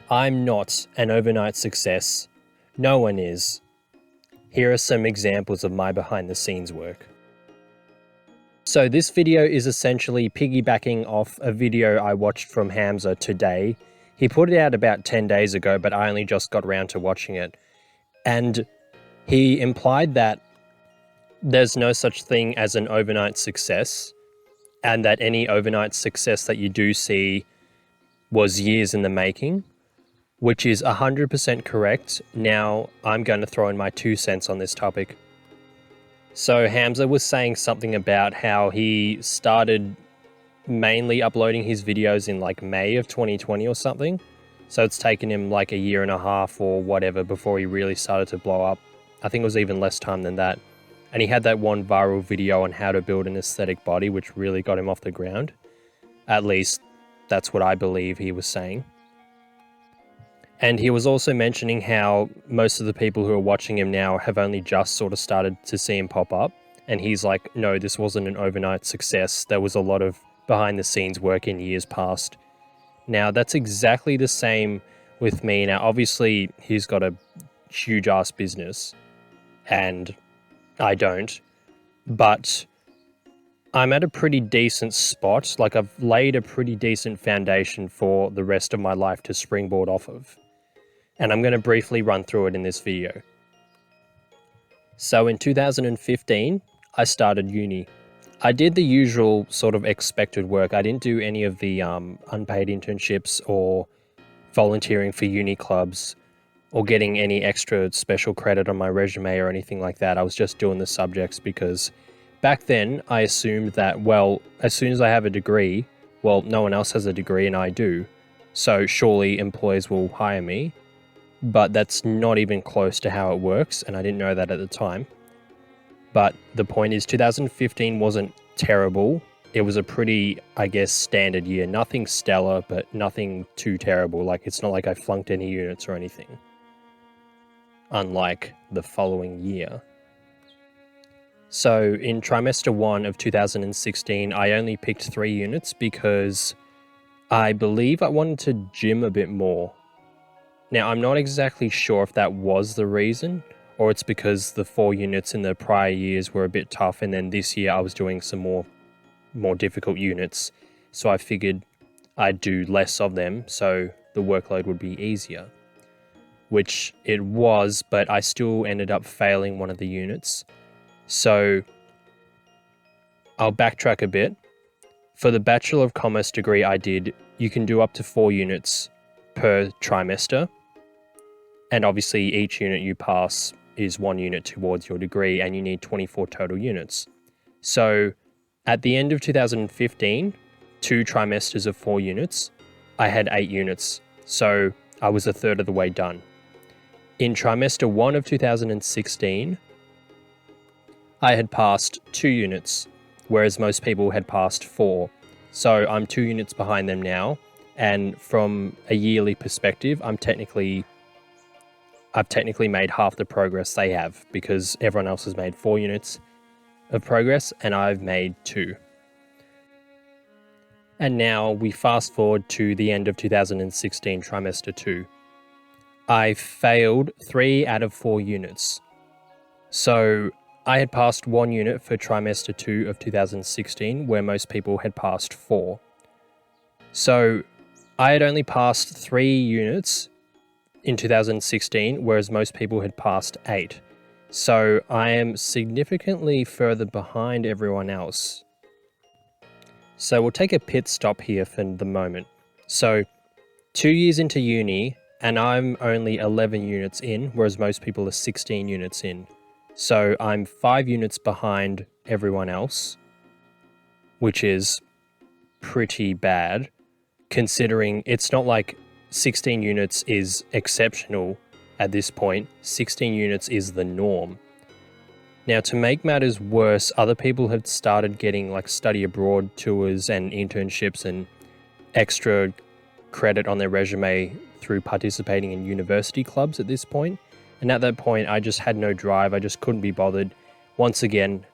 I'm not an overnight success. No one is. Here are some examples of my behind the scenes work. So this video is essentially piggybacking off a video I watched from Hamza today. He put it out about 10 days ago, but I only just got around to watching it. And he implied that there's no such thing as an overnight success, and that any overnight success that you do see was years in the making, which is 100% correct. Now I'm going to throw in my 2 cents on this topic. So Hamza was saying something about how he started mainly uploading his videos in like May of 2020 or something. So it's taken him like a year and a half or whatever before he really started to blow up. I think it was even less time than that. And he had that one viral video on how to build an aesthetic body, which really got him off the ground. At least that's what I believe he was saying. And he was also mentioning how most of the people who are watching him now have only just sort of started to see him pop up. And he's like, no, this wasn't an overnight success. There was a lot of behind the scenes work in years past. Now, that's exactly the same with me. Now, obviously, he's got a huge ass business and I don't, but I'm at a pretty decent spot. Like, I've laid a pretty decent foundation for the rest of my life to springboard off of. And I'm going to briefly run through it in this video. So in 2015, I started uni. I did the usual sort of expected work. I didn't do any of the unpaid internships or volunteering for uni clubs or getting any extra special credit on my resume or anything like that. I was just doing the subjects because back then I assumed that, well, as soon as I have a degree, well, no one else has a degree and I do. So surely employers will hire me. But that's not even close to how it works, and I didn't know that at the time. But the point is, 2015 wasn't terrible. It was a pretty, I guess, standard year. Nothing stellar, but nothing too terrible. Like, it's not like I flunked any units or anything. Unlike the following year. So in trimester 1 of 2016, I only picked 3 units because I believe I wanted to gym a bit more. Now, I'm not exactly sure if that was the reason, or it's because the 4 units in the prior years were a bit tough, and then this year I was doing some more difficult units, so I figured I'd do less of them, so the workload would be easier. Which it was, but I still ended up failing one of the units. So I'll backtrack a bit. For the Bachelor of Commerce degree I did, you can do up to 4 units per trimester. And obviously each unit you pass is 1 unit towards your degree, and you need 24 total units. So at the end of 2015, 2 trimesters of 4 units, I had 8 units. So I was a third of the way done. In trimester 1 of 2016, I had passed 2 units, whereas most people had passed 4. So I'm 2 units behind them now. And from a yearly perspective, I've technically made half the progress they have, because everyone else has made 4 units of progress and I've made 2. And now we fast forward to the end of 2016 trimester 2. I failed 3 out of 4 units. So I had passed 1 unit for trimester 2 of 2016, where most people had passed 4. So I had only passed 3 units in 2016, whereas most people had passed 8. So I am significantly further behind everyone else. So we'll take a pit stop here for the moment. So 2 years into uni, and I'm only 11 units in, whereas most people are 16 units in. So I'm 5 units behind everyone else, which is pretty bad, considering it's not like 16 units is exceptional at this point. 16 units is the norm. Now, to make matters worse, other people have started getting like study abroad tours and internships and extra credit on their resume through participating in university clubs at this point. And at that point, I just had no drive. I just couldn't be bothered. Once again,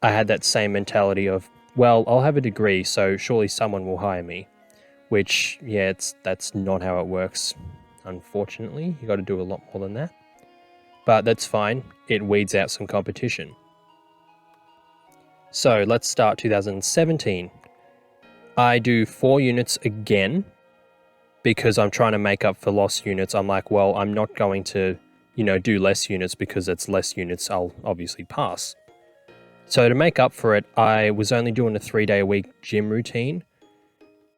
I had that same mentality of, well, I'll have a degree, so surely someone will hire me. which, yeah, that's not how it works, unfortunately. You got to do a lot more than that. But that's fine. It weeds out some competition. So let's start 2017. I do 4 units again because I'm trying to make up for lost units. I'm like, well, I'm not going to, do less units because it's less units I'll obviously pass. So to make up for it, I was only doing a 3-day-a-week gym routine.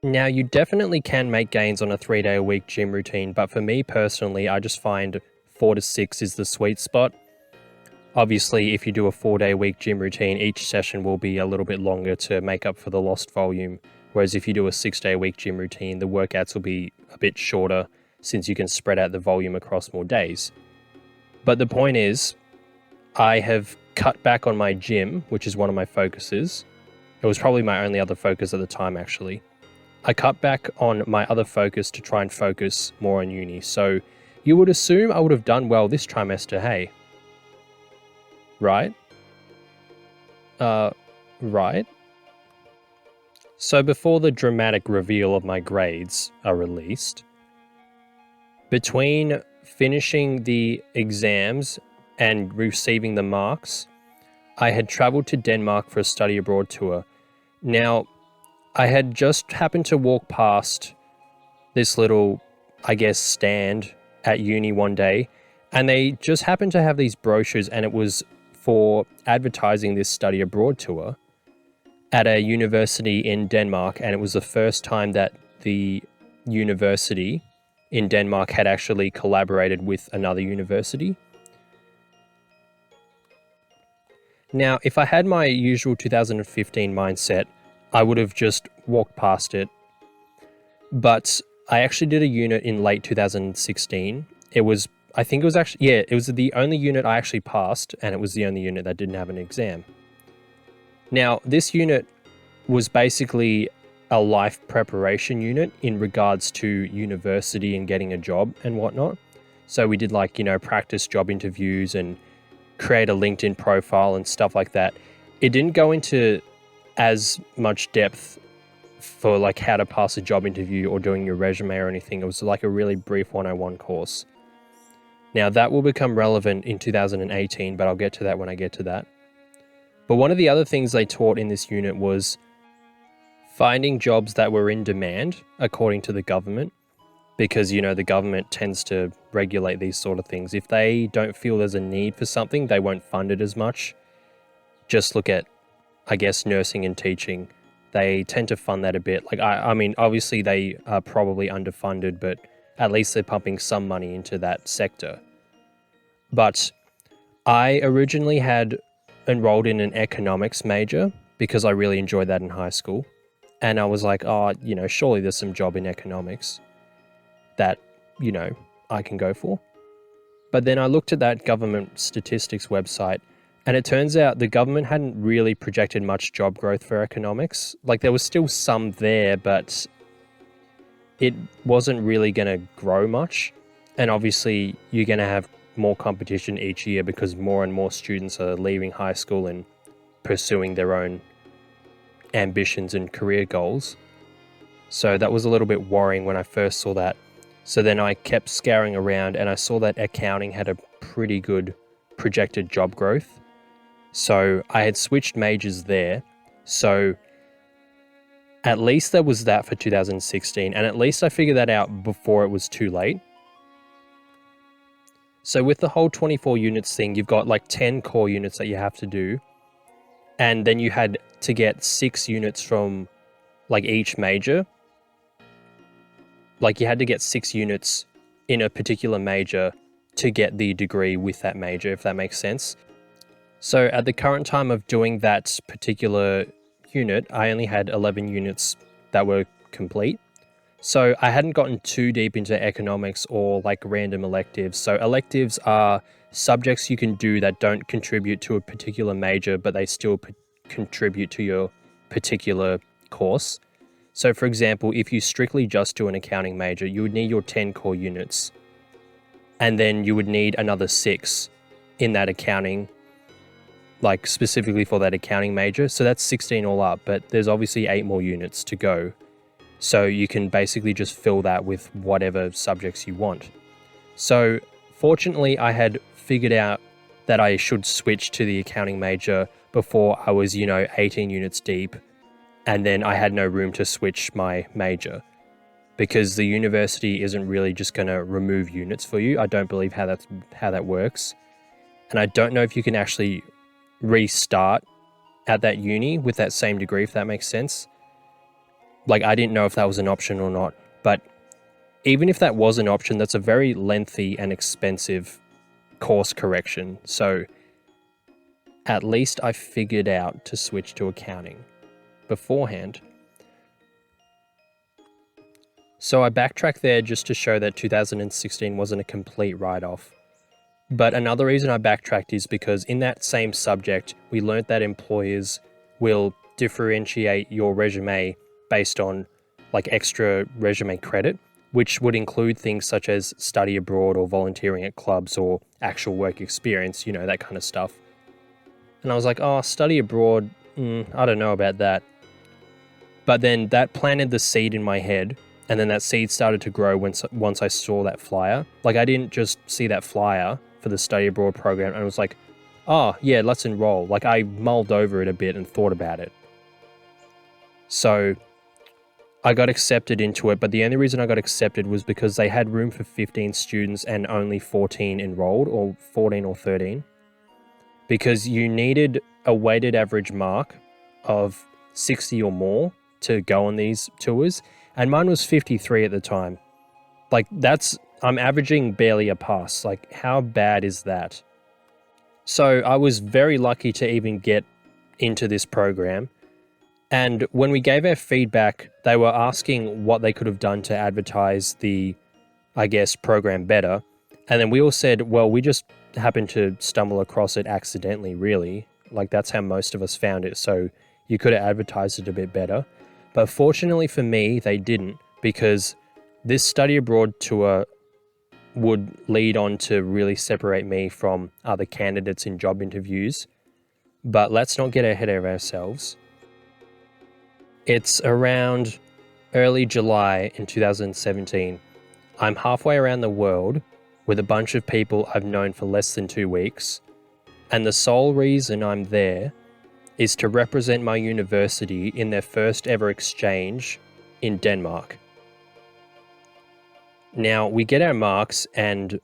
Now, you definitely can make gains on a 3-day-a-week gym routine, but for me personally, I just find 4 to 6 is the sweet spot. Obviously, if you do a 4-day-a-week gym routine, each session will be a little bit longer to make up for the lost volume. Whereas if you do a 6-day-a-week gym routine, the workouts will be a bit shorter since you can spread out the volume across more days. But the point is, I have cut back on my gym, which is one of my focuses. It was probably my only other focus at the time, actually. I cut back on my other focus to try and focus more on uni. So you would assume I would have done well this trimester, hey? Right? Right? So before the dramatic reveal of my grades are released, between finishing the exams and receiving the marks, I had traveled to Denmark for a study abroad tour. Now, I had just happened to walk past this little, stand at uni one day, and they just happened to have these brochures, and it was for advertising this study abroad tour at a university in Denmark, and it was the first time that the university in Denmark had actually collaborated with another university. Now, if I had my usual 2015 mindset, I would have just walked past it. But I actually did a unit in late 2016. It was the only unit I actually passed, and it was the only unit that didn't have an exam. Now, this unit was basically a life preparation unit in regards to university and getting a job and whatnot. So we did practice job interviews and create a LinkedIn profile and stuff like that. It didn't go into as much depth for how to pass a job interview or doing your resume or anything. It was a really brief 101 course. Now that will become relevant in 2018, but I'll get to that when I get to that. But one of the other things they taught in this unit was finding jobs that were in demand according to the government, because, the government tends to regulate these sort of things. If they don't feel there's a need for something, they won't fund it as much. Just look at, nursing and teaching. They tend to fund that a bit. Obviously they are probably underfunded, but at least they're pumping some money into that sector. But I originally had enrolled in an economics major because I really enjoyed that in high school. And I was like, surely there's some job in economics that, I can go for. But then I looked at that government statistics website, and it turns out the government hadn't really projected much job growth for economics. There was still some there, but it wasn't really going to grow much. And obviously you're going to have more competition each year because more and more students are leaving high school and pursuing their own ambitions and career goals. So that was a little bit worrying when I first saw that. So then I kept scouring around and I saw that accounting had a pretty good projected job growth. So I had switched majors there. So at least there was that for 2016, and at least I figured that out before it was too late. So with the whole 24 units thing, you've got 10 core units that you have to do. And then you had to get 6 units from each major. You had to get 6 units in a particular major to get the degree with that major, if that makes sense. So at the current time of doing that particular unit, I only had 11 units that were complete. So I hadn't gotten too deep into economics or random electives. So electives are subjects you can do that don't contribute to a particular major, but they still contribute to your particular course. So for example, if you strictly just do an accounting major, you would need your 10 core units. And then you would need another 6 in that accounting, specifically for that accounting major. So that's 16 all up, but there's obviously 8 more units to go. So you can basically just fill that with whatever subjects you want. So fortunately, I had figured out that I should switch to the accounting major before I was, 18 units deep, and then I had no room to switch my major because the university isn't really just going to remove units for you. I don't believe how that works. And I don't know if you can actually restart at that uni with that same degree, if that makes sense. Like, I didn't know if that was an option or not, but even if that was an option, that's a very lengthy and expensive course correction. So at least I figured out to switch to accounting beforehand. So I backtracked there just to show that 2016 wasn't a complete write-off. But another reason I backtracked is because in that same subject, we learnt that employers will differentiate your resume based on like extra resume credit, which would include things such as study abroad or volunteering at clubs or actual work experience, that kind of stuff. And I was like, oh, study abroad, I don't know about that. But then that planted the seed in my head, and then that seed started to grow once I saw that flyer. Like, I didn't just see that flyer for the study abroad program and I was like, oh, yeah, let's enroll. Like, I mulled over it a bit and thought about it. So I got accepted into it, but the only reason I got accepted was because they had room for 15 students and only 14 enrolled, or 14 or 13. Because you needed a weighted average mark of 60 or more to go on these tours, and mine was 53 at the time. Like, I'm averaging barely a pass. Like, how bad is that? So I was very lucky to even get into this program. And when we gave our feedback, they were asking what they could have done to advertise the, program better. And then we all said, well, we just happened to stumble across it accidentally, really. Like, that's how most of us found it. So you could have advertised it a bit better. But fortunately for me, they didn't, because this study abroad tour would lead on to really separate me from other candidates in job interviews. But let's not get ahead of ourselves. It's around early July in 2017. I'm halfway around the world with a bunch of people I've known for less than 2 weeks, and the sole reason I'm there is to represent my university in their first ever exchange in Denmark. Now, we get our marks and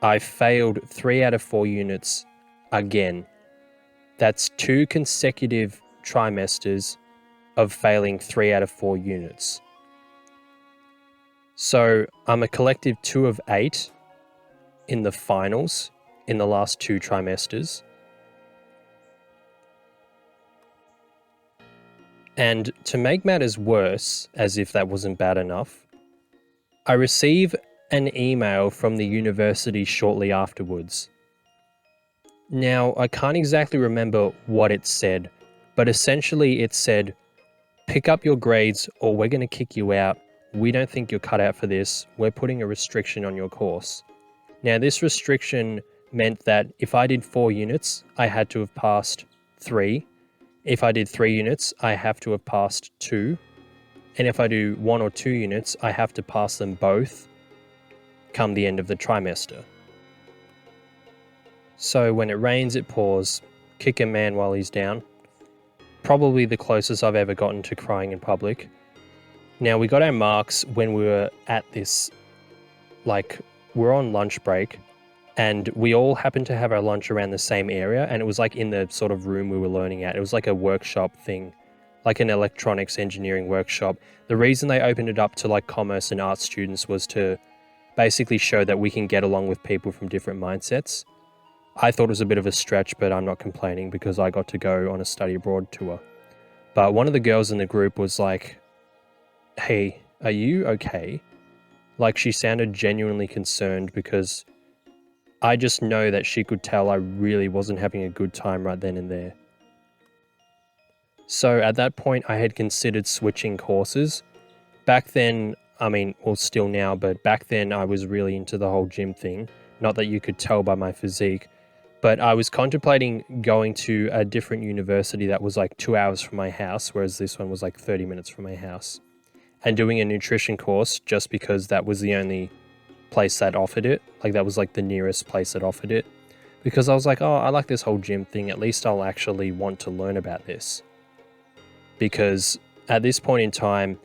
I failed 3 out of 4 units again. That's 2 consecutive trimesters of failing 3 out of 4 units. So I'm a collective 2 of 8 in the finals in the last 2 trimesters. And to make matters worse, as if that wasn't bad enough, I receive an email from the university shortly afterwards. Now, I can't exactly remember what it said, but essentially it said, pick up your grades or we're going to kick you out. We don't think you're cut out for this. We're putting a restriction on your course. Now, this restriction meant that if I did 4 units, I had to have passed 3. If I did 3 units, I have to have passed 2. And if I do 1 or 2 units, I have to pass them both come the end of the trimester. So when it rains, it pours. Kick a man while he's down. Probably the closest I've ever gotten to crying in public. Now, we got our marks when we were at this, we're on lunch break, and we all happened to have our lunch around the same area, and it was like in the sort of room we were learning at. It was like a workshop thing, like an electronics engineering workshop. The reason they opened it up to like commerce and art students was to basically show that we can get along with people from different mindsets. I thought it was a bit of a stretch, but I'm not complaining because I got to go on a study abroad tour. But one of the girls in the group was like, hey, are you okay? Like, she sounded genuinely concerned because I just know that she could tell I really wasn't having a good time right then and there. So at that point, I had considered switching courses. Back then, still now, but back then I was really into the whole gym thing. Not that you could tell by my physique, but I was contemplating going to a different university that was like 2 hours from my house, whereas this one was like 30 minutes from my house. and doing a nutrition course just because that was the only place that offered it. Like that was like the nearest place that offered it. Because I was like, oh, I like this whole gym thing. At least I'll actually want to learn about this. Because at this point in time,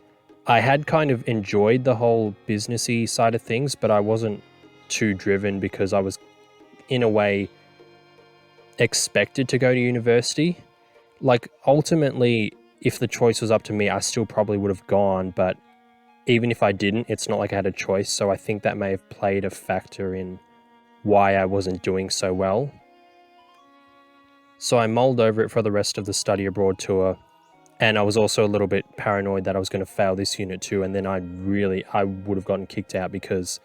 I had kind of enjoyed the whole businessy side of things, but I wasn't too driven because I was, in a way, expected to go to university. Like, ultimately, if the choice was up to me, I still probably would have gone, but even if I didn't, it's not like I had a choice, so I think that may have played a factor in why I wasn't doing so well. So I mulled over it for the rest of the study abroad tour, and I was also a little bit paranoid that I was going to fail this unit too, and then I would have gotten kicked out because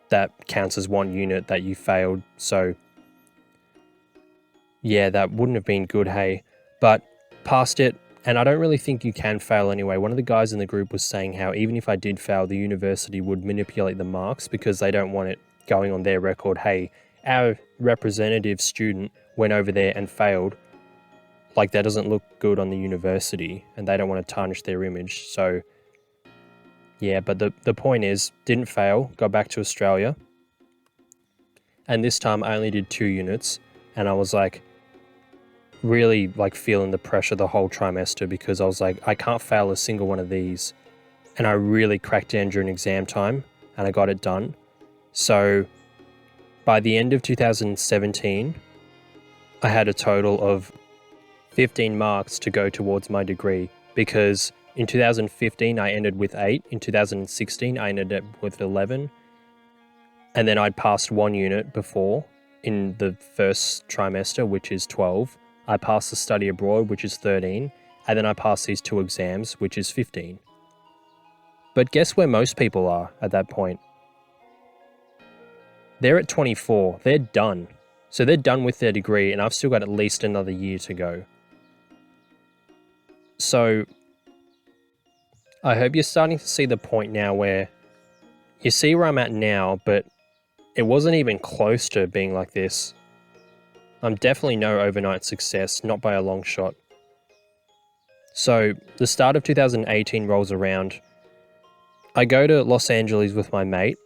that counts as one unit that you failed, so yeah, that wouldn't have been good, hey. But passed it, and I don't really think you can fail anyway. One of the guys in the group was saying how even if I did fail, the university would manipulate the marks because they don't want it going on their record, hey, our representative student went over there and failed. Like, that doesn't look good on the university, and they don't want to tarnish their image. So, yeah, but the point is, didn't fail, got back to Australia. And this time I only did 2 units, and I was like, really like feeling the pressure the whole trimester because I was like, I can't fail a single one of these. And I really cracked down during exam time and I got it done. So by the end of 2017, I had a total of 15 marks to go towards my degree because in 2015 I ended with 8, in 2016 I ended up with 11, and then I'd passed 1 unit before in the first trimester, which is 12. I passed the study abroad, which is 13, and then I passed these 2 exams, which is 15. But guess where most people are at that point? They're at 24, they're done. So they're done with their degree, and I've still got at least another year to go. So I hope you're starting to see the point now where you see where I'm at now, but it wasn't even close to being like this. I'm definitely no overnight success, not by a long shot. So the start of 2018 rolls around. I go to Los Angeles with my mate,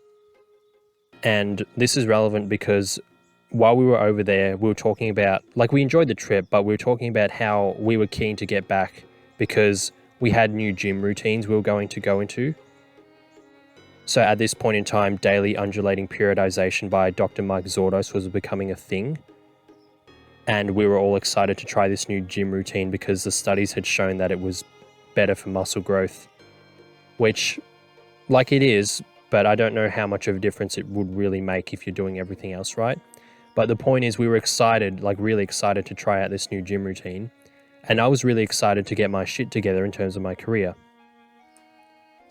and this is relevant because while we were over there, we were talking about, like, we enjoyed the trip, but we were talking about how we were keen to get back because we had new gym routines we were going to go into. So at this point in time, daily undulating periodization by Dr. Mike Zordos was becoming a thing. And we were all excited to try this new gym routine because the studies had shown that it was better for muscle growth, which, like, it is, but I don't know how much of a difference it would really make if you're doing everything else right. But the point is, we were excited, like really excited to try out this new gym routine. And I was really excited to get my shit together in terms of my career.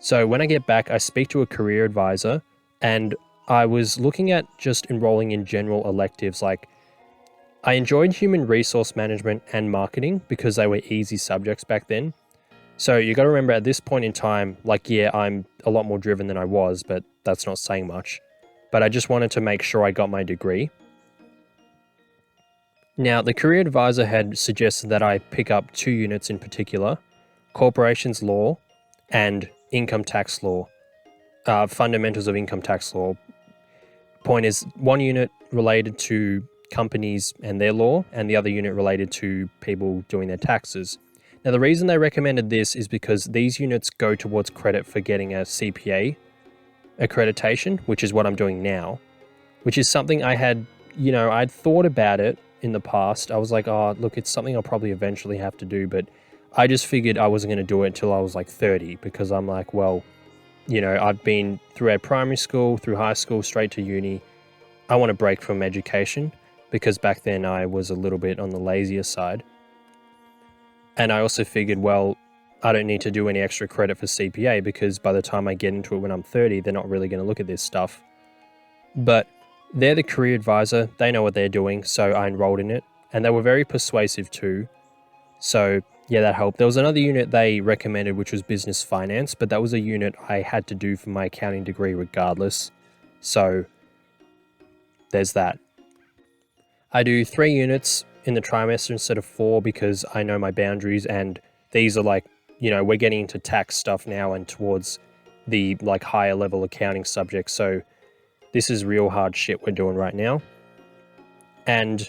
So when I get back, I speak to a career advisor, and I was looking at just enrolling in general electives. Like, I enjoyed human resource management and marketing because they were easy subjects back then. So you got to remember at this point in time, like, yeah, I'm a lot more driven than I was, but that's not saying much. But I just wanted to make sure I got my degree. Now, the career advisor had suggested that I pick up 2 units in particular, corporations law and income tax law, fundamentals of income tax law. Point is, 1 unit related to companies and their law, and the other unit related to people doing their taxes. Now, the reason they recommended this is because these units go towards credit for getting a CPA accreditation, which is what I'm doing now, which is something I had, I'd thought about it in the past. I was like, oh, look, it's something I'll probably eventually have to do, but I just figured I wasn't going to do it until I was like 30 because I'm like, well, I've been through a primary school, through high school, straight to uni. I want a break from education because back then I was a little bit on the lazier side. And I also figured, well, I don't need to do any extra credit for CPA because by the time I get into it when I'm 30, they're not really going to look at this stuff. But they're the career advisor. They know what they're doing. So I enrolled in it, and they were very persuasive too. So yeah, that helped. There was another unit they recommended, which was business finance, but that was a unit I had to do for my accounting degree regardless. So there's that. I do 3 units in the trimester instead of 4 because I know my boundaries, and these are like you know, we're getting into tax stuff now and towards the like higher level accounting subjects. So this is real hard shit we're doing right now. And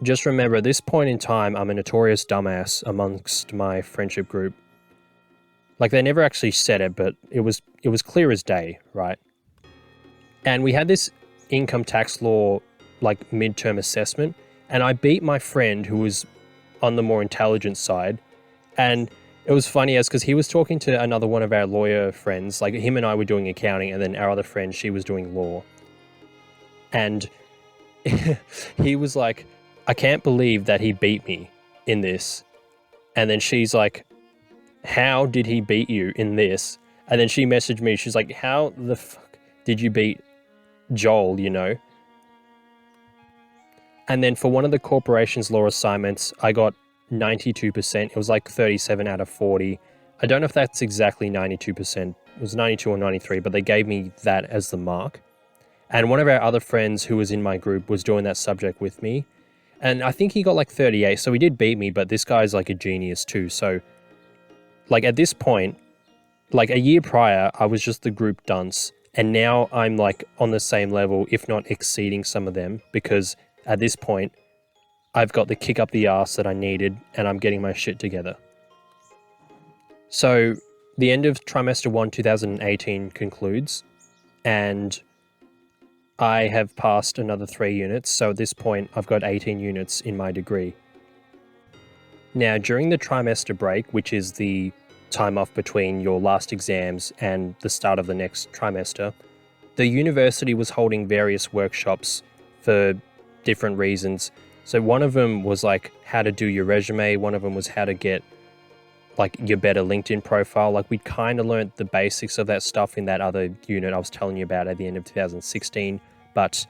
just remember, at this point in time, I'm a notorious dumbass amongst my friendship group. Like, they never actually said it, but it was clear as day, right? And we had this income tax law like midterm assessment, and I beat my friend who was on the more intelligent side. And it was funny as because he was talking to another one of our lawyer friends, like him and I were doing accounting, and then our other friend, she was doing law. And he was like, I can't believe that he beat me in this. And then she's like, how did he beat you in this? And then she messaged me, she's like, how the fuck did you beat Joel, you know? And then for one of the corporations law assignments, I got 92%. It was like 37 out of 40. I don't know if that's exactly 92%. It was 92 or 93, but they gave me that as the mark. And one of our other friends who was in my group was doing that subject with me. And I think he got like 38. So he did beat me, but this guy's like a genius too. So like at this point, like a year prior, I was just the group dunce. And now I'm like on the same level, if not exceeding some of them, because at this point, I've got the kick up the arse that I needed and I'm getting my shit together. So the end of trimester 1, 2018 concludes, and I have passed another 3 units. So at this point, I've got 18 units in my degree. Now, during the trimester break, which is the time off between your last exams and the start of the next trimester, the university was holding various workshops for different reasons. So one of them was like how to do your resume. One of them was how to get like your better LinkedIn profile. Like we kind of learned the basics of that stuff in that other unit I was telling you about at the end of 2016. But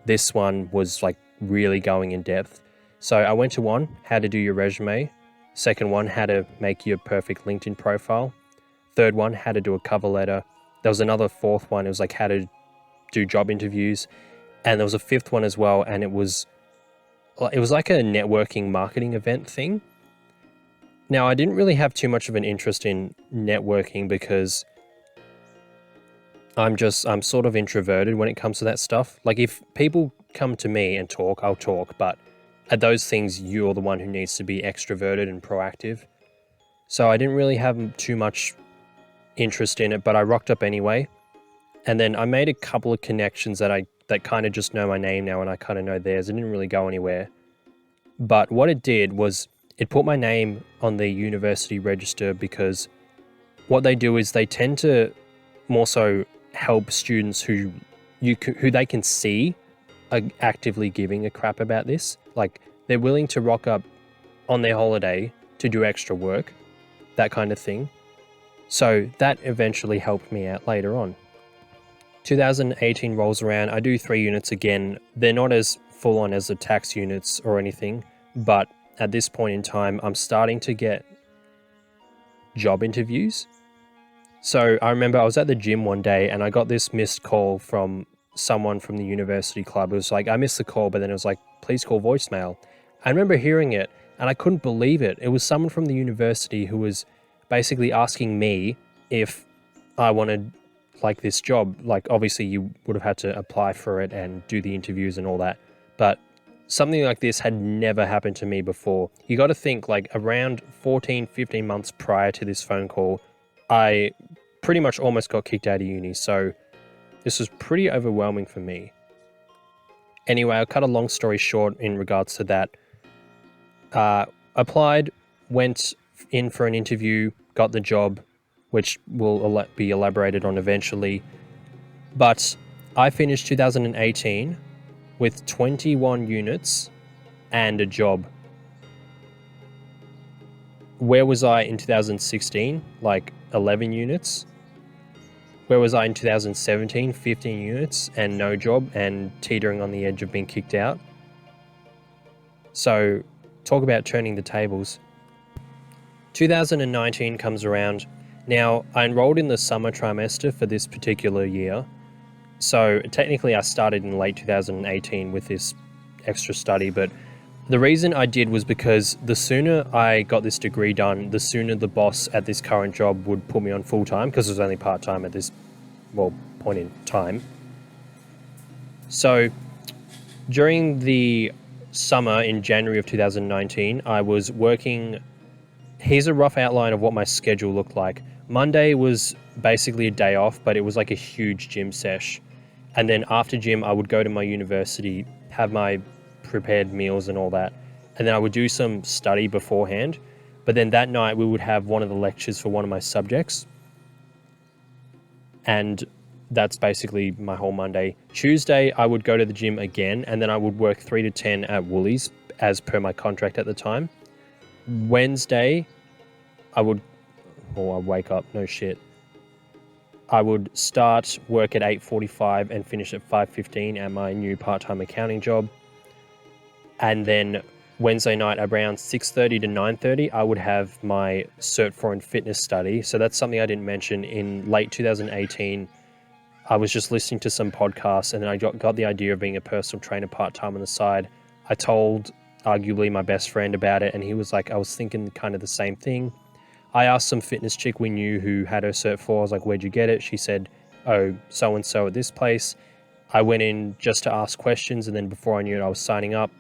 this one was like really going in depth. So I went to one, how to do your resume. Second one, how to make your perfect LinkedIn profile. Third one, how to do a cover letter. There was another fourth one. It was like how to do job interviews. And there was a fifth one as well. And it was like a networking marketing event thing. Now, I didn't really have too much of an interest in networking because I'm sort of introverted when it comes to that stuff. Like if people come to me and talk, I'll talk. But at those things, you're the one who needs to be extroverted and proactive. So I didn't really have too much interest in it, but I rocked up anyway. And then I made a couple of connections that kind of just know my name now and I kind of know theirs. It didn't really go anywhere. But what it did was it put my name on the university register because what they do is they tend to more so help students who they can see are actively giving a crap about this. Like they're willing to rock up on their holiday to do extra work, that kind of thing. So that eventually helped me out later on. 2018 rolls around, I do 3 units again. They're not as full on as the tax units or anything, but at this point in time, I'm starting to get job interviews. So I remember I was at the gym one day and I got this missed call from someone from the university club. It was like, I missed the call, but then it was like, please call voicemail. I remember hearing it and I couldn't believe it. It was someone from the university who was basically asking me if I wanted like this job. Like obviously you would have had to apply for it and do the interviews and all that. But something like this had never happened to me before. You got to think like around 14, 15 months prior to this phone call, I pretty much almost got kicked out of uni. So this was pretty overwhelming for me. Anyway, I'll cut a long story short in regards to that. Applied, went in for an interview, got the job, which will be elaborated on eventually. But I finished 2018 with 21 units and a job. Where was I in 2016? Like 11 units. Where was I in 2017? 15 units and no job and teetering on the edge of being kicked out. So talk about turning the tables. 2019 comes around. Now, I enrolled in the summer trimester for this particular year. So technically I started in late 2018 with this extra study, but The reason I did was because the sooner I got this degree done, the sooner the boss at this current job would put me on full-time, because it was only part-time at this, point in time. So during the summer in January of 2019, I was working. Here's a rough outline of what my schedule looked like. Monday was basically a day off, but it was like a huge gym sesh. And then after gym, I would go to my university, have my prepared meals and all that. And then I would do some study beforehand. But then that night we would have one of the lectures for one of my subjects. And that's basically my whole Monday. Tuesday, I would go to the gym again, and then I would work 3 to 10 at Woolies as per my contract at the time. Wednesday, I would wake up, no shit. I would start work at 8:45 and finish at 5:15 at my new part-time accounting job. And then Wednesday night around 6:30 to 9:30, I would have my Cert 4 in fitness study. So that's something I didn't mention. In late 2018, I was just listening to some podcasts, and then I got the idea of being a personal trainer part-time on the side. I told arguably my best friend about it, and he was like, I was thinking kind of the same thing. I asked some fitness chick we knew who had her Cert 4. I was like, where'd you get it? She said, oh, so-and-so at this place. I went in just to ask questions, and then before I knew it, I was signing up.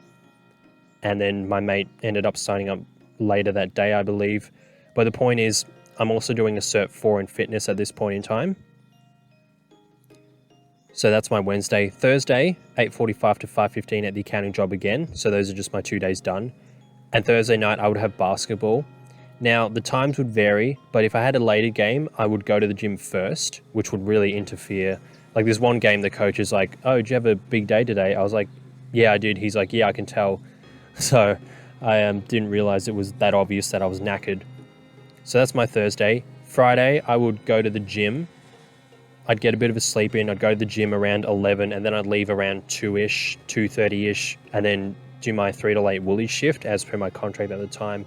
And then my mate ended up signing up later that day, I believe. But the point is, I'm also doing a Cert 4 in fitness at this point in time. So that's my Wednesday. Thursday, 8:45 to 5:15 at the accounting job again. So those are just my 2 days done. And Thursday night, I would have basketball. Now, the times would vary, but if I had a later game, I would go to the gym first, which would really interfere. Like, there's one game the coach is like, oh, did you have a big day today? I was like, yeah, I did. He's like, yeah, I can tell. So I didn't realize it was that obvious that I was knackered. So that's my Thursday. Friday, I would go to the gym. I'd get a bit of a sleep in. I'd go to the gym around 11, and then I'd leave around 2-ish, 2:30-ish, and then do my 3 to 8 Woolies shift as per my contract at the time.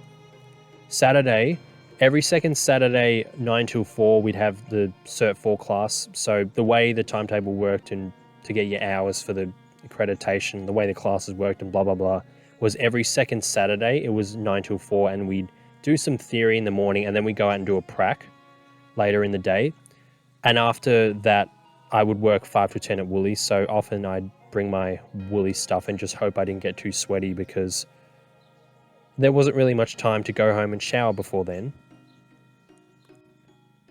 Saturday, every second Saturday, 9 till 4, we'd have the Cert 4 class. So the way the timetable worked and to get your hours for the accreditation, the way the classes worked and blah, blah, blah, was every second Saturday, it was 9 till 4, and we'd do some theory in the morning, and then we'd go out and do a prac later in the day. And after that, I would work 5 to 10 at Woolies. So often I'd bring my Woolies stuff and just hope I didn't get too sweaty, because there wasn't really much time to go home and shower before then.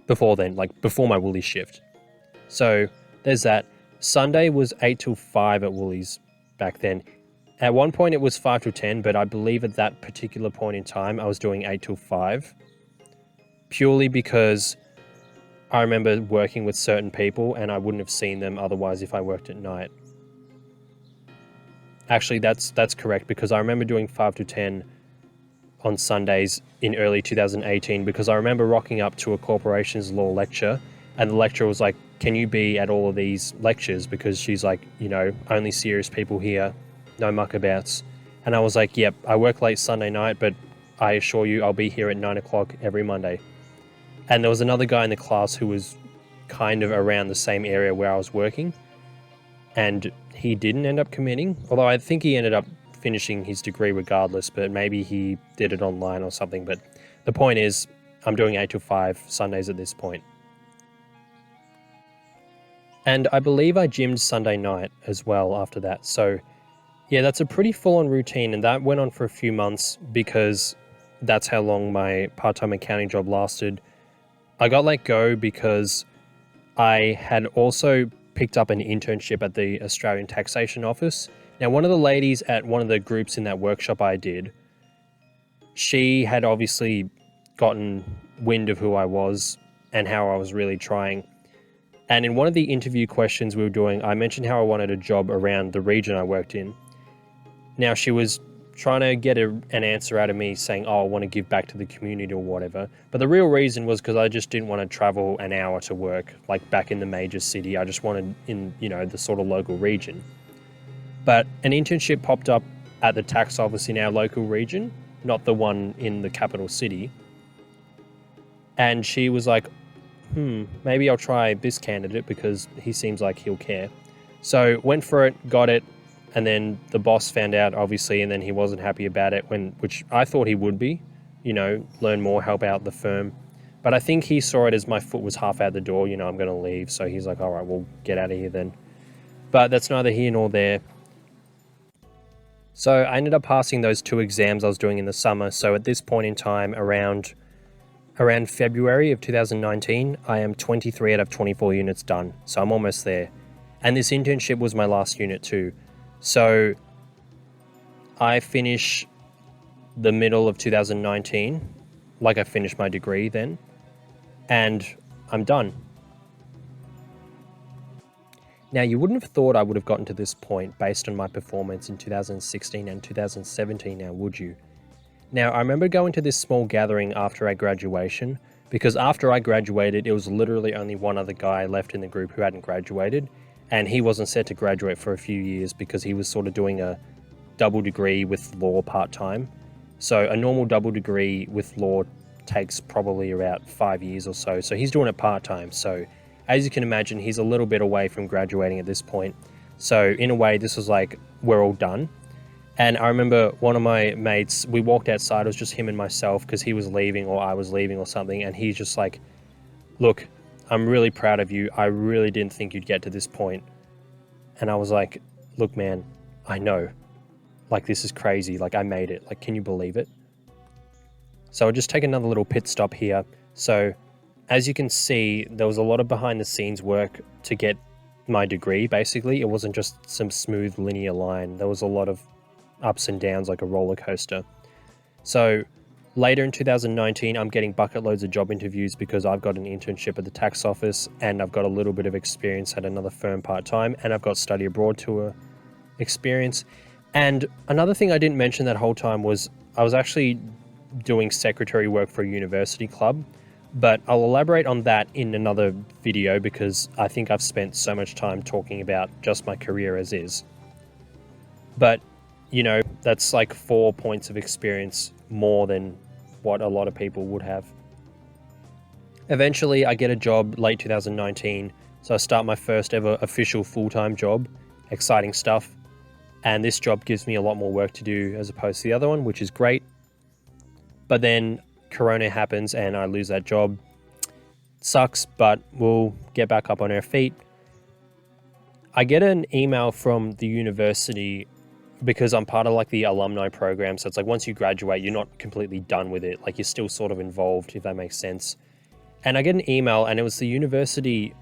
Like before my Woolies shift. So there's that. Sunday was 8 till 5 at Woolies back then. At one point it was 5 to 10, but I believe at that particular point in time I was doing 8 till 5. Purely because I remember working with certain people and I wouldn't have seen them otherwise if I worked at night. Actually, that's correct, because I remember doing 5 to 10 on Sundays in early 2018, because I remember rocking up to a corporations law lecture, and the lecturer was like, can you be at all of these lectures? Because she's like, only serious people here, no muckabouts. And I was like, yep, I work late Sunday night, but I assure you I'll be here at 9 o'clock every Monday. And there was another guy in the class who was kind of around the same area where I was working, and he didn't end up committing, although I think he ended up finishing his degree regardless, but maybe he did it online or something. But the point is, I'm doing 8 to 5 Sundays at this point. And I believe I gymmed Sunday night as well after that. So yeah, that's a pretty full-on routine, and that went on for a few months because that's how long my part-time accounting job lasted. I got let go because I had also picked up an internship at the Australian Taxation Office. Now, one of the ladies at one of the groups in that workshop I did, she had obviously gotten wind of who I was and how I was really trying. And in one of the interview questions we were doing, I mentioned how I wanted a job around the region I worked in. Now, she was trying to get an answer out of me saying, oh, I want to give back to the community or whatever. But the real reason was because I just didn't want to travel an hour to work, like back in the major city. I just wanted in, the sort of local region. But an internship popped up at the tax office in our local region, not the one in the capital city. And she was like, maybe I'll try this candidate because he seems like he'll care. So went for it, got it. And then the boss found out, obviously, and then he wasn't happy about it, which I thought he would be, learn more, help out the firm. But I think he saw it as my foot was half out the door, I'm going to leave. So he's like, all right, we'll get out of here then. But that's neither here nor there. So I ended up passing those 2 exams I was doing in the summer. So at this point in time, around February of 2019, I am 23 out of 24 units done. So I'm almost there. And this internship was my last unit too. So I finish the middle of 2019, like I finished my degree then, and I'm done. Now, you wouldn't have thought I would have gotten to this point based on my performance in 2016 and 2017 now, would you? Now, I remember going to this small gathering after I graduation, because after I graduated, it was literally only one other guy left in the group who hadn't graduated, and he wasn't set to graduate for a few years because he was sort of doing a double degree with law part-time. So a normal double degree with law takes probably about 5 years or so. So he's doing it part-time. So as you can imagine, he's a little bit away from graduating at this point. So in a way, this was like, we're all done. And I remember one of my mates, we walked outside, it was just him and myself because he was leaving or I was leaving or something. And he's just like, look, I'm really proud of you. I really didn't think you'd get to this point. And I was like, look, man, I know. Like, this is crazy. Like, I made it. Like, can you believe it? So I'll just take another little pit stop here. So as you can see, there was a lot of behind the scenes work to get my degree, basically. It wasn't just some smooth linear line. There was a lot of ups and downs, like a roller coaster. So later in 2019, I'm getting bucket loads of job interviews because I've got an internship at the tax office and I've got a little bit of experience at another firm part-time, and I've got study abroad tour experience. And another thing I didn't mention that whole time was I was actually doing secretary work for a university club, but I'll elaborate on that in another video because I think I've spent so much time talking about just my career as is. But, that's like 4 points of experience more than what a lot of people would have. Eventually, I get a job late 2019, so I start my first ever official full-time job. Exciting stuff. And this job gives me a lot more work to do as opposed to the other one, which is great. But then Corona happens and I lose that job. Sucks, but we'll get back up on our feet. I get an email from the university because I'm part of like the alumni program. So it's like once you graduate, you're not completely done with it. Like you're still sort of involved, if that makes sense. And I get an email and it was the university,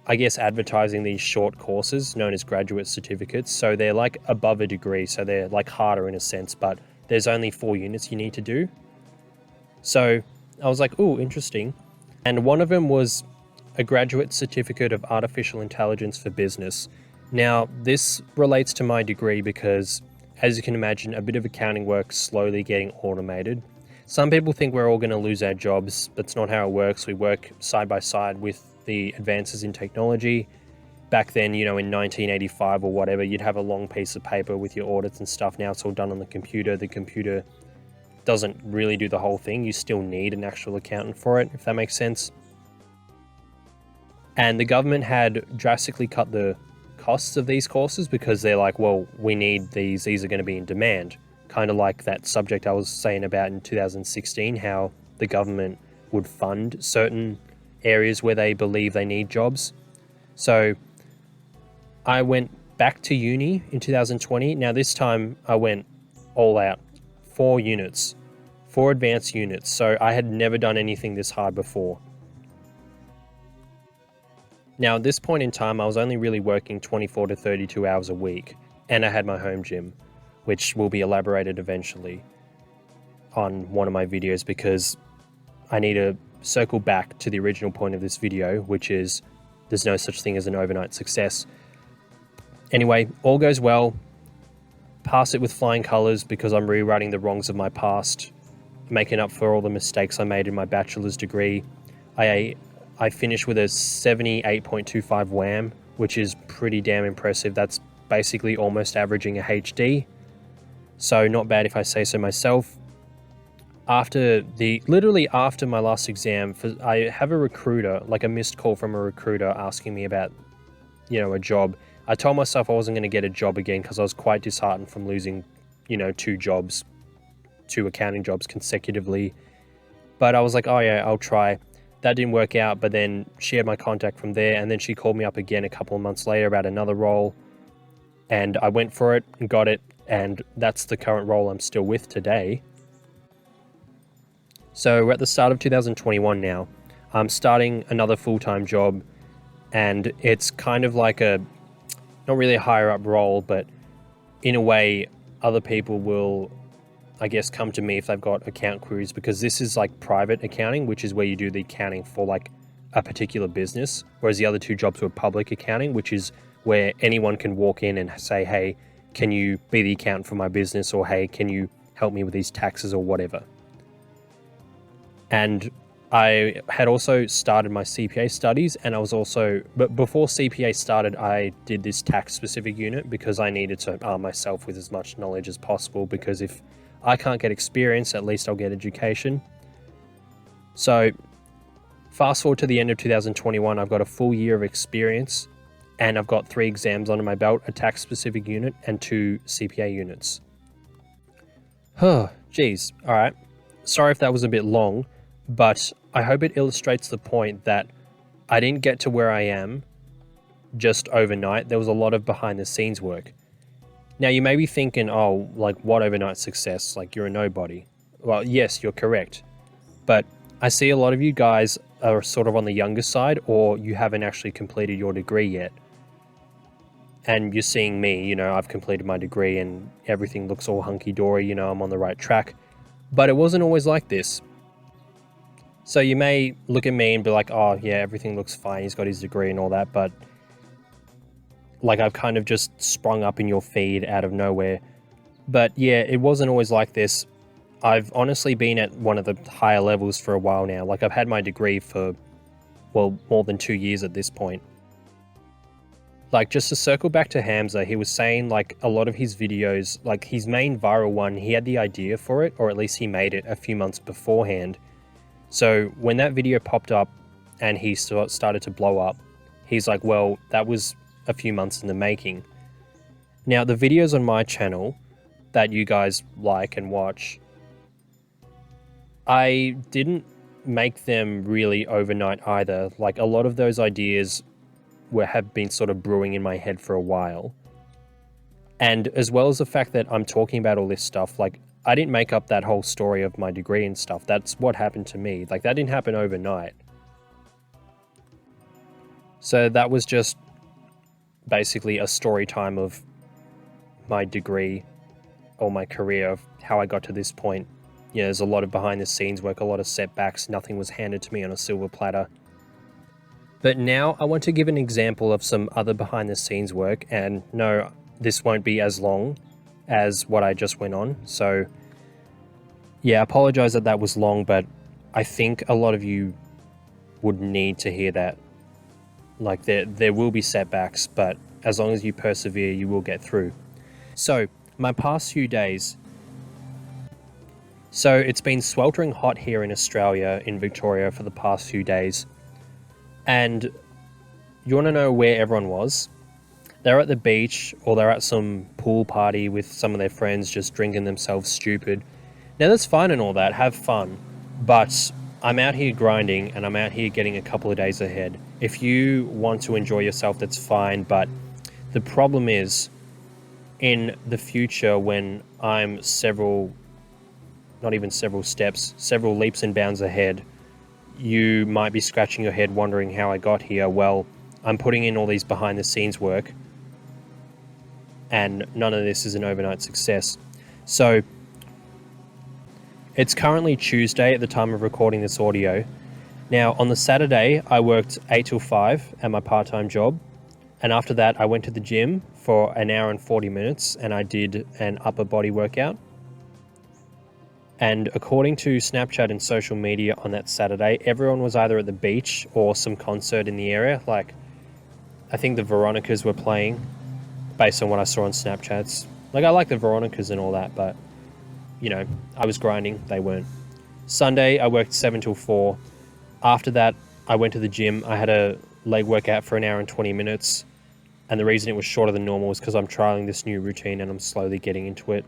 I guess, advertising these short courses known as graduate certificates. So they're like above a degree. So they're like harder in a sense, but there's only 4 units you need to do. So I was like, oh, interesting. And one of them was a graduate certificate of artificial intelligence for business. Now, this relates to my degree because, as you can imagine, a bit of accounting work slowly getting automated. Some people think we're all going to lose our jobs. That's not how it works. We work side by side with the advances in technology. Back then, in 1985 or whatever, you'd have a long piece of paper with your audits and stuff. Now it's all done on the computer. The computer doesn't really do the whole thing. You still need an actual accountant for it, if that makes sense. And the government had drastically cut the costs of these courses because they're like, well, we need these are going to be in demand. Kind of like that subject I was saying about in 2016, how the government would fund certain areas where they believe they need jobs. So I went back to uni in 2020. Now this time I went all out. 4 units, 4 advanced units. So I had never done anything this hard before. Now, at this point in time, I was only really working 24 to 32 hours a week, and I had my home gym, which will be elaborated eventually on one of my videos because I need to circle back to the original point of this video, which is there's no such thing as an overnight success. Anyway, all goes well. Pass it with flying colors because I'm rewriting the wrongs of my past, making up for all the mistakes I made in my bachelor's degree. I finished with a 78.25 WAM, which is pretty damn impressive. That's basically almost averaging a HD. So not bad if I say so myself. Literally after my last exam, I have a recruiter, like a missed call from a recruiter asking me about a job. I told myself I wasn't going to get a job again because I was quite disheartened from losing, two accounting jobs consecutively. But I was like, oh yeah, I'll try. That didn't work out, but then she had my contact from there, and then she called me up again a couple of months later about another role, and I went for it and got it, and that's the current role I'm still with today. So we're at the start of 2021 now. I'm starting another full-time job, and it's kind of like not really a higher up role, but in a way, other people will, I guess, come to me if they've got account queries, because this is like private accounting, which is where you do the accounting for like a particular business, whereas the other two jobs were public accounting, which is where anyone can walk in and say, hey, can you be the accountant for my business, or hey, can you help me with these taxes or whatever. And I had also started my CPA studies, and but before CPA started, I did this tax specific unit because I needed to arm myself with as much knowledge as possible, because if I can't get experience, at least I'll get education. So fast forward to the end of 2021, I've got a full year of experience, and I've got 3 exams under my belt, a tax specific unit and 2 CPA units. Geez, all right. Sorry if that was a bit long, but I hope it illustrates the point that I didn't get to where I am just overnight. There was a lot of behind the scenes work. Now you may be thinking, oh, like what overnight success? Like you're a nobody. Well, yes, you're correct. But I see a lot of you guys are sort of on the younger side, or you haven't actually completed your degree yet. And you're seeing me, I've completed my degree and everything looks all hunky-dory, I'm on the right track. But it wasn't always like this. So you may look at me and be like, oh yeah, everything looks fine, he's got his degree and all that, but like I've kind of just sprung up in your feed out of nowhere. But yeah, it wasn't always like this. I've honestly been at one of the higher levels for a while now. Like I've had my degree for, well, more than 2 years at this point. Like just to circle back to Hamza, he was saying like a lot of his videos, like his main viral one, he had the idea for it, or at least he made it a few months beforehand. So when that video popped up and he started to blow up, he's like, well, that was a few months in the making. Now, the videos on my channel that you guys like and watch, I didn't make them really overnight either. Like a lot of those ideas have been sort of brewing in my head for a while. And as well as the fact that I'm talking about all this stuff, like I didn't make up that whole story of my degree and stuff. That's what happened to me. Like that didn't happen overnight. So that was just basically a story time of my degree or my career, of how I got to this point. There's a lot of behind the scenes work, a lot of setbacks. Nothing was handed to me on a silver platter. But now I want to give an example of some other behind the scenes work, and no, this won't be as long as what I just went on. So yeah, I apologize that was long, but I think a lot of you would need to hear that. Like there will be setbacks, but as long as you persevere, you will get through. So my past few days. So it's been sweltering hot here in Australia, in Victoria, for the past few days. And you want to know where everyone was? They're at the beach, or they're at some pool party with some of their friends, just drinking themselves stupid. Now that's fine and all that, have fun. But I'm out here grinding, and I'm out here getting a couple of days ahead. If you want to enjoy yourself, that's fine. But the problem is, in the future, when I'm not even several steps, several leaps and bounds ahead, you might be scratching your head wondering how I got here. Well, I'm putting in all these behind the scenes work, and none of this is an overnight success. So it's currently Tuesday at the time of recording this audio. Now on the Saturday, I worked 8 till 5 at my part-time job. And after that, I went to the gym for an hour and 40 minutes and I did an upper body workout. And according to Snapchat and social media on that Saturday, everyone was either at the beach or some concert in the area. Like, I think the Veronicas were playing, based on what I saw on Snapchats. Like, I like the Veronicas and all that, but, you know, I was grinding, they weren't. Sunday, I worked 7 till 4. After that, I went to the gym. I had a leg workout for an hour and 20 minutes. And the reason it was shorter than normal is because I'm trialing this new routine and I'm slowly getting into it.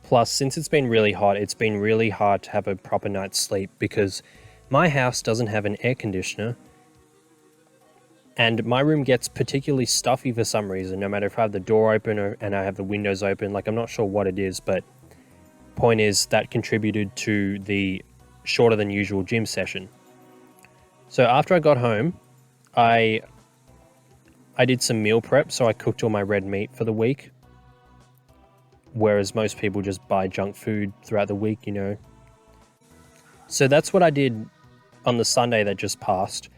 Plus, since it's been really hot, it's been really hard to have a proper night's sleep because my house doesn't have an air conditioner. And my room gets particularly stuffy for some reason, no matter if I have the door open and I have the windows open. Like, I'm not sure what it is, but point is that contributed to the shorter than usual gym session. So after I got home, I did some meal prep, so I cooked all my red meat for the week. Whereas most people just buy junk food throughout the week, you know. So that's what I did on the Sunday that just passed.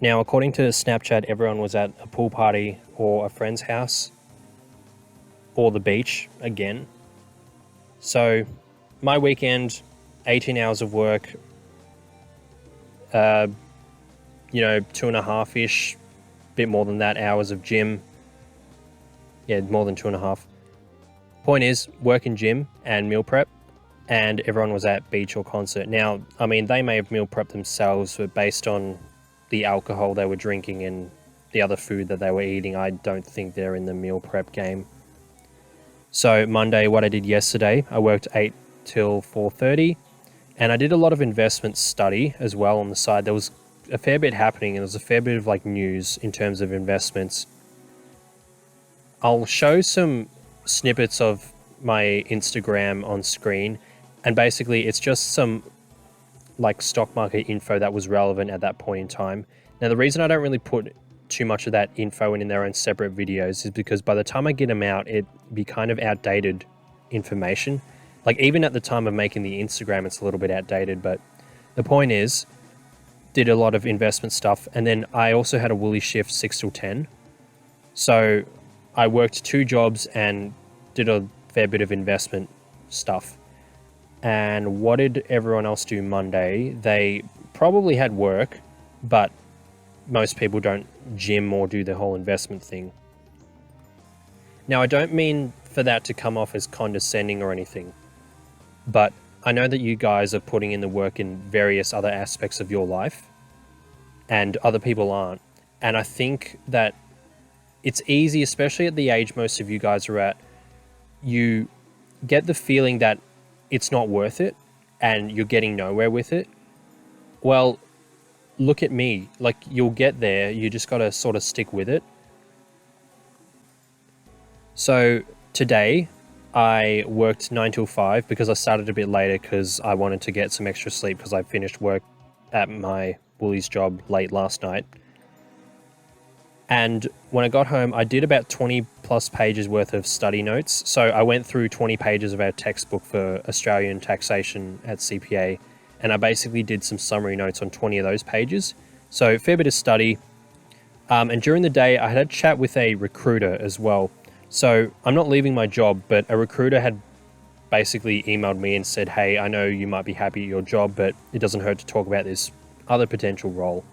Now, according to Snapchat, everyone was at a pool party or a friend's house or the beach again. So my weekend, 18 hours of work, 2.5-ish, bit more than that, hours of gym. Yeah, more than 2.5. Point is, work in gym and meal prep, and everyone was at beach or concert. Now, I mean, they may have meal prepped themselves, but based on the alcohol they were drinking and the other food that they were eating, I don't think they're in the meal prep game. So Monday, what I did yesterday, I worked 8 till 4:30, and I did a lot of investment study as well on the side. There was a fair bit happening, and there was a fair bit of like news in terms of investments. I'll show some snippets of my Instagram on screen, and basically it's just some like stock market info that was relevant at that point in time. Now, the reason I don't really put too much of that info in their own separate videos is because by the time I get them out, it'd be kind of outdated information. Like, even at the time of making the Instagram, it's a little bit outdated, but the point is, did a lot of investment stuff, and then I also had a woolly shift 6 till 10. So I worked 2 jobs and did a fair bit of investment stuff. And what did everyone else do Monday? They probably had work, but most people don't gym or do the whole investment thing. Now, I don't mean for that to come off as condescending or anything, but I know that you guys are putting in the work in various other aspects of your life, and other people aren't. And I think that it's easy, especially at the age most of you guys are at, you get the feeling that it's not worth it and you're getting nowhere with it. Well, look at me. Like, you'll get there. You just got to sort of stick with it. So today I worked 9 till 5 because I started a bit later because I wanted to get some extra sleep because I finished work at my Woolies job late last night. And when I got home, I did about 20 plus pages worth of study notes. So I went through 20 pages of our textbook for Australian taxation at CPA, and I basically did some summary notes on 20 of those pages. So a fair bit of study. And during the day, I had a chat with a recruiter as well. So I'm not leaving my job, but a recruiter had basically emailed me and said, hey, I know you might be happy at your job, but it doesn't hurt to talk about this other potential role.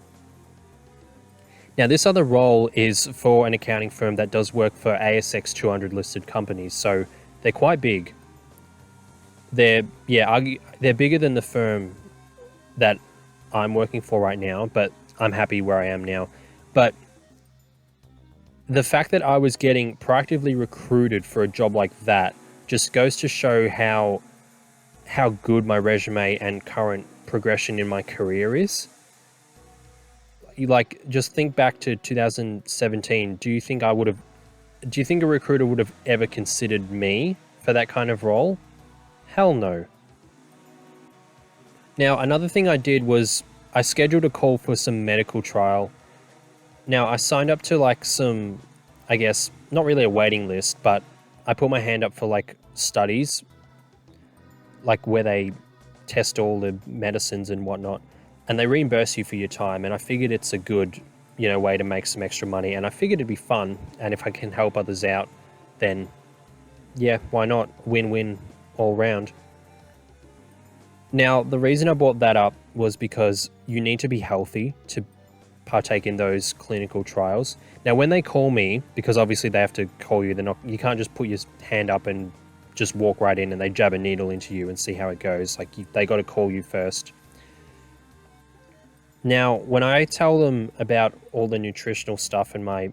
Now, this other role is for an accounting firm that does work for ASX 200 listed companies, so they're quite big. They're bigger than the firm that I'm working for right now, but I'm happy where I am now. But the fact that I was getting proactively recruited for a job like that just goes to show how good my resume and current progression in my career is. Like, just think back to 2017. Do you think a recruiter would have ever considered me for that kind of role? Hell no. Now, another thing I did was I scheduled a call for some medical trial. Now, I signed up to like some, I guess, not really a waiting list, but I put my hand up for like studies, like where they test all the medicines and whatnot. And they reimburse you for your time, and I figured it's a good, way to make some extra money, and I figured it'd be fun, and if I can help others out, then yeah, why not? Win-win all round. Now, the reason I brought that up was because you need to be healthy to partake in those clinical trials. Now, when they call me, because obviously they have to call you, you can't just put your hand up and just walk right in and they jab a needle into you and see how it goes. Like, they got to call you first. Now, when I tell them about all the nutritional stuff and my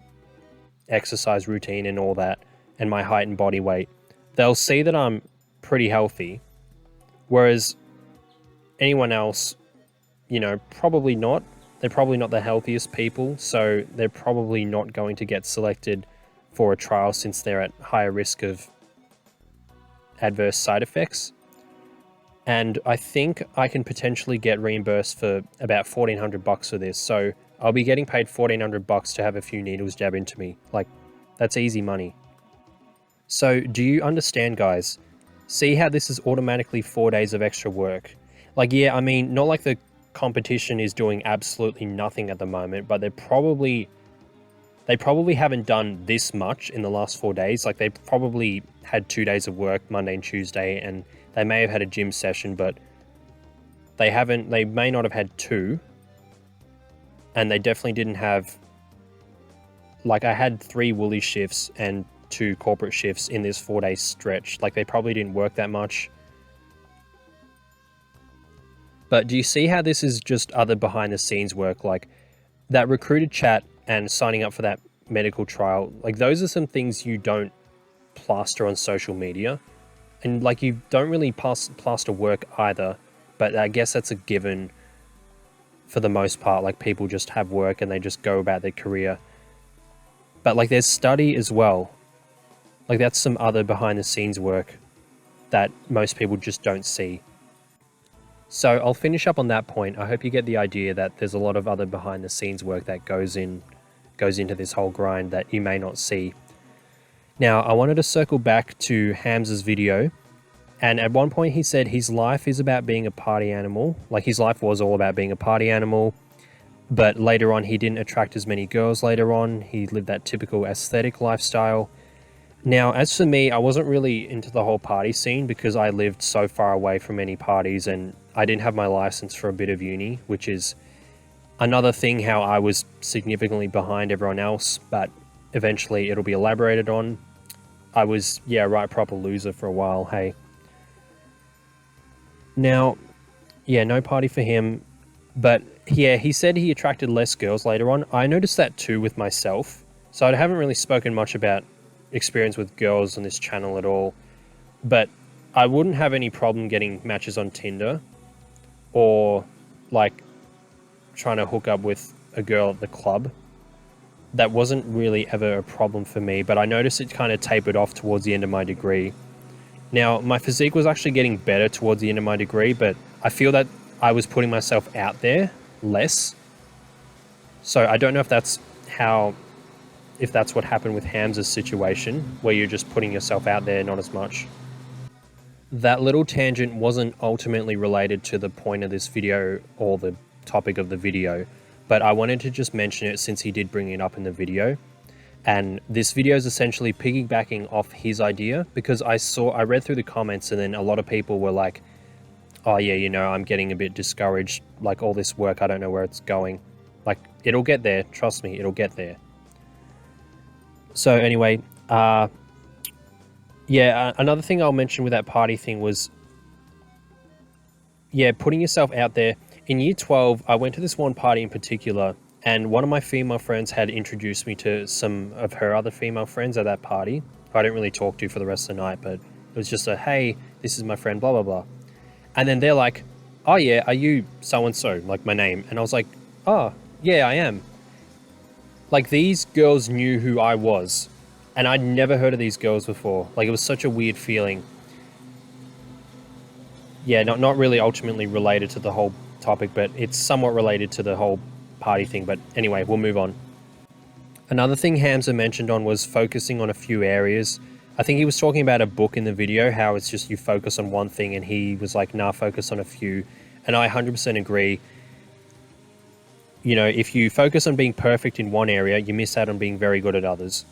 exercise routine and all that, and my height and body weight, they'll see that I'm pretty healthy. Whereas anyone else, probably not. They're probably not the healthiest people, so they're probably not going to get selected for a trial since they're at higher risk of adverse side effects. And I think I can potentially get reimbursed for about $1,400 for this. So I'll be getting paid $1,400 to have a few needles jab into me. Like, that's easy money. So do you understand, guys? See how this is automatically 4 days of extra work? Like, yeah, I mean, not like the competition is doing absolutely nothing at the moment, but they probably haven't done this much in the last 4 days. Like, they probably had 2 days of work, Monday and Tuesday, and they may have had a gym session, but they may not have had 2. And they definitely didn't have, like, I had 3 woolly shifts and 2 corporate shifts in this 4-day stretch. Like, they probably didn't work that much. But do you see how this is just other behind the scenes work? Like, that recruiter chat and signing up for that medical trial, like, those are some things you don't plaster on social media. And, like, you don't really plaster work either, but I guess that's a given for the most part. Like, people just have work and they just go about their career. But, like, there's study as well. Like, that's some other behind the scenes work that most people just don't see. So I'll finish up on that point. I hope you get the idea that there's a lot of other behind the scenes work that goes into this whole grind that you may not see. Now, I wanted to circle back to Hamza's video, and at one point he said his life is about being a party animal. Like, his life was all about being a party animal, but later on he didn't attract as many girls later on. He lived that typical aesthetic lifestyle. Now, as for me, I wasn't really into the whole party scene because I lived so far away from any parties and I didn't have my license for a bit of uni, which is another thing how I was significantly behind everyone else, but eventually it'll be elaborated on. I was, proper loser for a while, hey. Now, no party for him, but he said he attracted less girls later on. I noticed that too with myself, so I haven't really spoken much about experience with girls on this channel at all, but I wouldn't have any problem getting matches on Tinder or like trying to hook up with a girl at the club. That wasn't really ever a problem for me, but I noticed it kind of tapered off towards the end of my degree. Now, my physique was actually getting better towards the end of my degree, but I feel that I was putting myself out there less. So I don't know if that's what happened with Hamza's situation, where you're just putting yourself out there not as much. That little tangent wasn't ultimately related to the point of this video or the topic of the video, but I wanted to just mention it since he did bring it up in the video. And this video is essentially piggybacking off his idea, because I read through the comments and then a lot of people were like, oh yeah, I'm getting a bit discouraged, like all this work, I don't know where it's going. Like, it'll get there, trust me, it'll get there. So anyway, another thing I'll mention with that party thing was, putting yourself out there. In year 12, I went to this one party in particular, and one of my female friends had introduced me to some of her other female friends at that party, who I didn't really talk to for the rest of the night, but it was just a, hey, this is my friend, blah, blah, blah. And then they're like, oh yeah, are you so-and-so, like my name? And I was like, oh, yeah, I am. Like, these girls knew who I was, and I'd never heard of these girls before. Like, it was such a weird feeling. Yeah, not really ultimately related to the whole topic, but it's somewhat related to the whole party thing. But anyway, we'll move on. Another thing Hamza mentioned on was focusing on a few areas. I think he was talking about a book in the video, how it's just you focus on one thing, and he was like, nah, focus on a few. And I 100% agree. If you focus on being perfect in one area, you miss out on being very good at others.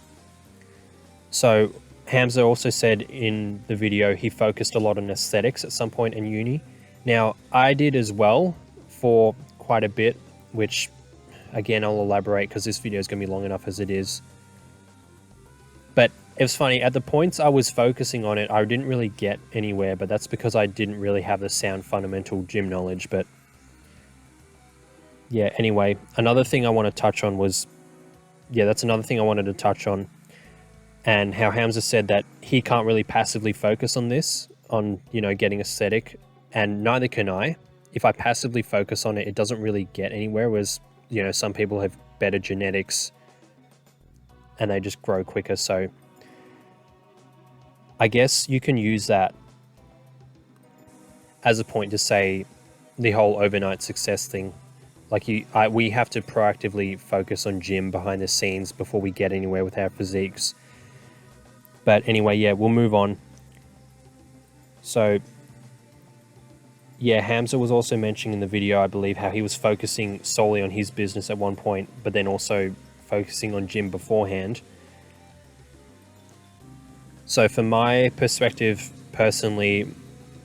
So Hamza also said in the video he focused a lot on aesthetics at some point in uni. Now, I did as well for quite a bit, which, again, I'll elaborate because this video is going to be long enough as it is. But it was funny, at the points I was focusing on it, I didn't really get anywhere, but that's because I didn't really have the sound fundamental gym knowledge. But yeah, anyway, another thing I want to touch on was yeah, that's another thing I wanted to touch on. And how Hamza said that he can't really passively focus on this, on, you know, getting aesthetic, and neither can I. If I passively focus on it, it doesn't really get anywhere, whereas, you know, some people have better genetics and they just grow quicker. So I guess you can use that as a point to say the whole overnight success thing. Like we have to proactively focus on gym behind the scenes before we get anywhere with our physiques. But anyway, yeah, we'll move on. So yeah, Hamza was also mentioning in the video, I believe, how he was focusing solely on his business at one point, but then also focusing on gym beforehand. So from my perspective, personally,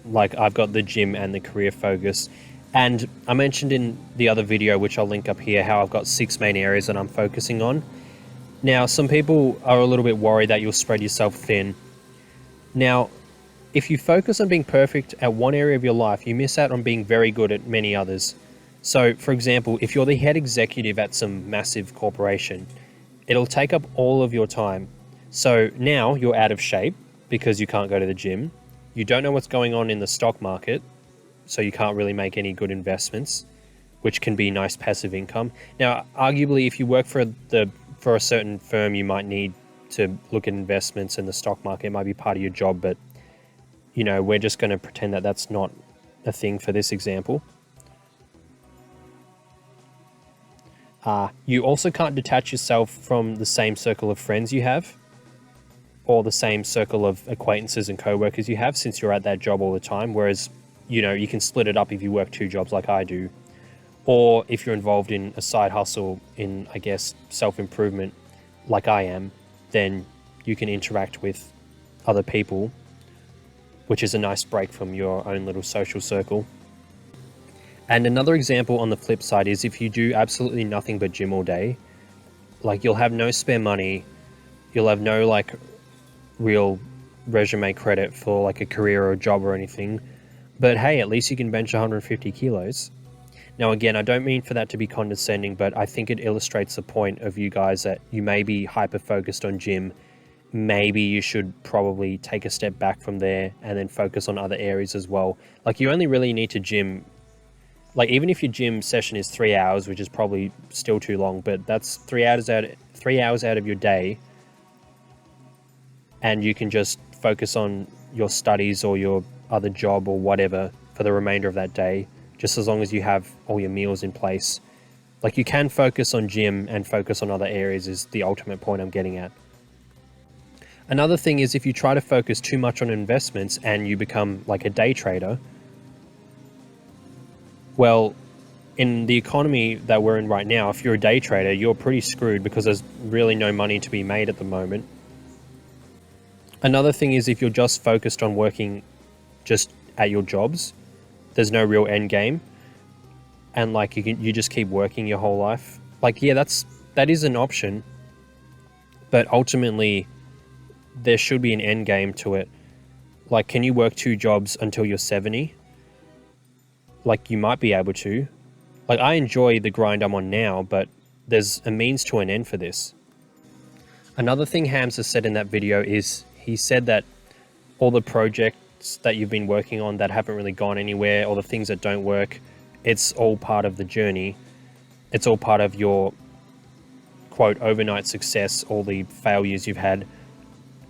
like I've got the gym and the career focus. And I mentioned in the other video, which I'll link up here, how I've got 6 main areas that I'm focusing on. Now, some people are a little bit worried that you'll spread yourself thin. Now, if you focus on being perfect at one area of your life, you miss out on being very good at many others. So, for example, if you're the head executive at some massive corporation, it'll take up all of your time. So now you're out of shape because you can't go to the gym. You don't know what's going on in the stock market, so you can't really make any good investments, which can be nice passive income. Now, arguably, if you work for a certain firm, you might need to look at investments in the stock market. It might be part of your job, but you know, we're just going to pretend that that's not a thing for this example. You also can't detach yourself from the same circle of friends you have, or the same circle of acquaintances and co-workers you have, since you're at that job all the time. Whereas, you know, you can split it up if you work 2 jobs like I do, or if you're involved in a side hustle in, I guess, self-improvement like I am, then you can interact with other people, which is a nice break from your own little social circle. And another example on the flip side is if you do absolutely nothing but gym all day, like you'll have no spare money, you'll have no like real resume credit for like a career or a job or anything, but hey, at least you can bench 150 kilos. Now again, I don't mean for that to be condescending, but I think it illustrates the point of you guys that you may be hyper focused on gym. Maybe you should probably take a step back from there and then focus on other areas as well. Like you only really need to gym, like even if your gym session is 3 hours, which is probably still too long, but that's 3 hours out of your day, and you can just focus on your studies or your other job or whatever for the remainder of that day, just as long as you have all your meals in place. Like you can focus on gym and focus on other areas is the ultimate point I'm getting at. Another thing is if you try to focus too much on investments and you become like a day trader, well, in the economy that we're in right now, if you're a day trader, you're pretty screwed because there's really no money to be made at the moment. Another thing is if you're just focused on working just at your jobs, there's no real end game, and like you just keep working your whole life. Like, yeah, that is an option, but ultimately there should be an end game to it. Like, can you work 2 jobs until you're 70? Like, you might be able to. Like, I enjoy the grind I'm on now, but there's a means to an end for this. Another thing Hamza said in that video is he said that all the projects that you've been working on that haven't really gone anywhere, or the things that don't work, it's all part of the journey. It's all part of your, quote, overnight success, all the failures you've had.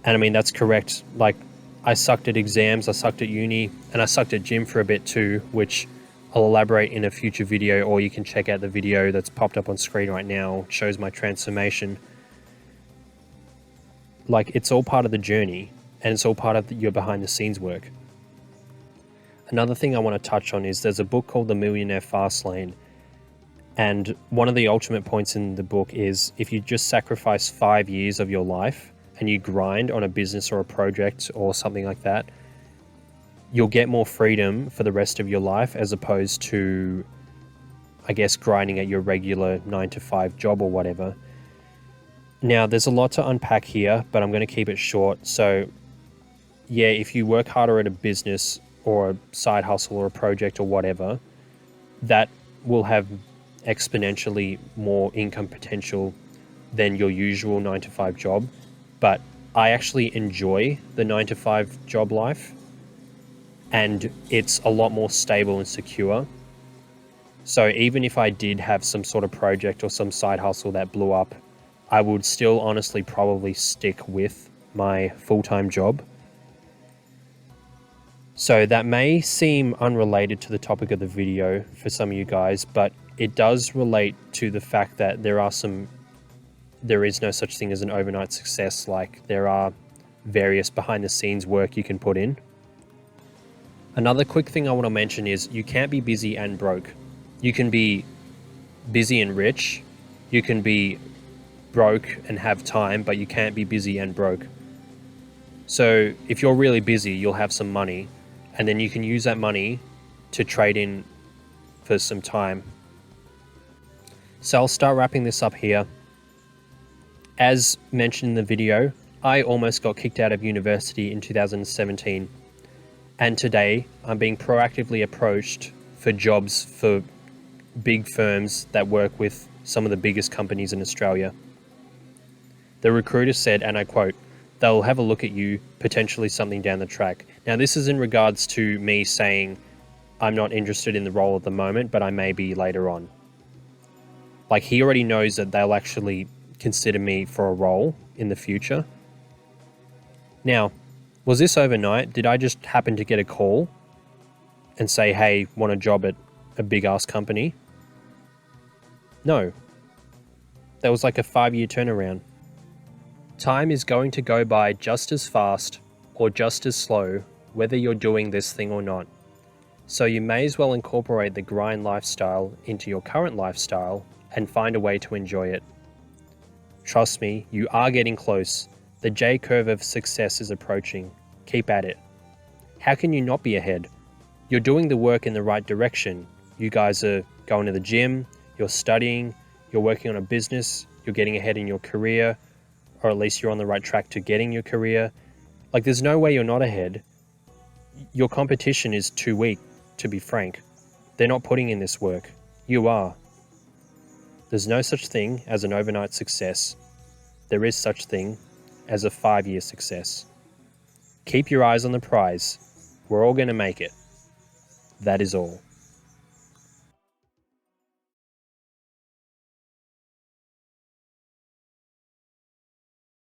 And I mean, that's correct. Like, I sucked at exams, I sucked at uni, and I sucked at gym for a bit too, which I'll elaborate in a future video, or you can check out the video that's popped up on screen right now. It shows my transformation. Like, it's all part of the journey, and it's all part of your behind the scenes work. Another thing I want to touch on is there's a book called The Millionaire Fastlane. And one of the ultimate points in the book is if you just sacrifice 5 years of your life and you grind on a business or a project or something like that, you'll get more freedom for the rest of your life as opposed to, I guess, grinding at your regular 9-to-5 job or whatever. Now, there's a lot to unpack here, but I'm going to keep it short. So, yeah, if you work harder at a business or a side hustle or a project or whatever, that will have exponentially more income potential than your usual 9-to-5 job, but I actually enjoy the 9-to-5 job life, and it's a lot more stable and secure. So even if I did have some sort of project or some side hustle that blew up, I would still honestly probably stick with my full-time job. So that may seem unrelated to the topic of the video for some of you guys, but it does relate to the fact that there is no such thing as an overnight success. Like, there are various behind the scenes work you can put in. Another quick thing I want to mention is you can't be busy and broke. You can be busy and rich. You can be broke and have time, but you can't be busy and broke. So if you're really busy, you'll have some money, and then you can use that money to trade in for some time. So I'll start wrapping this up here. As mentioned in the video, I almost got kicked out of university in 2017. And today I'm being proactively approached for jobs for big firms that work with some of the biggest companies in Australia. The recruiter said, and I quote, "They'll have a look at you, potentially something down the track." Now, this is in regards to me saying I'm not interested in the role at the moment, but I may be later on. Like, he already knows that they'll actually consider me for a role in the future. Now, was this overnight? Did I just happen to get a call and say, "Hey, want a job at a big ass company"? No. That was like a 5-year turnaround. Time is going to go by just as fast or just as slow, whether you're doing this thing or not. So you may as well incorporate the grind lifestyle into your current lifestyle and find a way to enjoy it. Trust me, you are getting close. The J-curve of success is approaching. Keep at it. How can you not be ahead? You're doing the work in the right direction. You guys are going to the gym, you're studying, you're working on a business, you're getting ahead in your career, or at least you're on the right track to getting your career. Like, there's no way you're not ahead. Your competition is too weak, to be frank. They're not putting in this work. You are. There's no such thing as an overnight success. There is such thing as a 5-year success. Keep your eyes on the prize. We're all going to make it. That is all.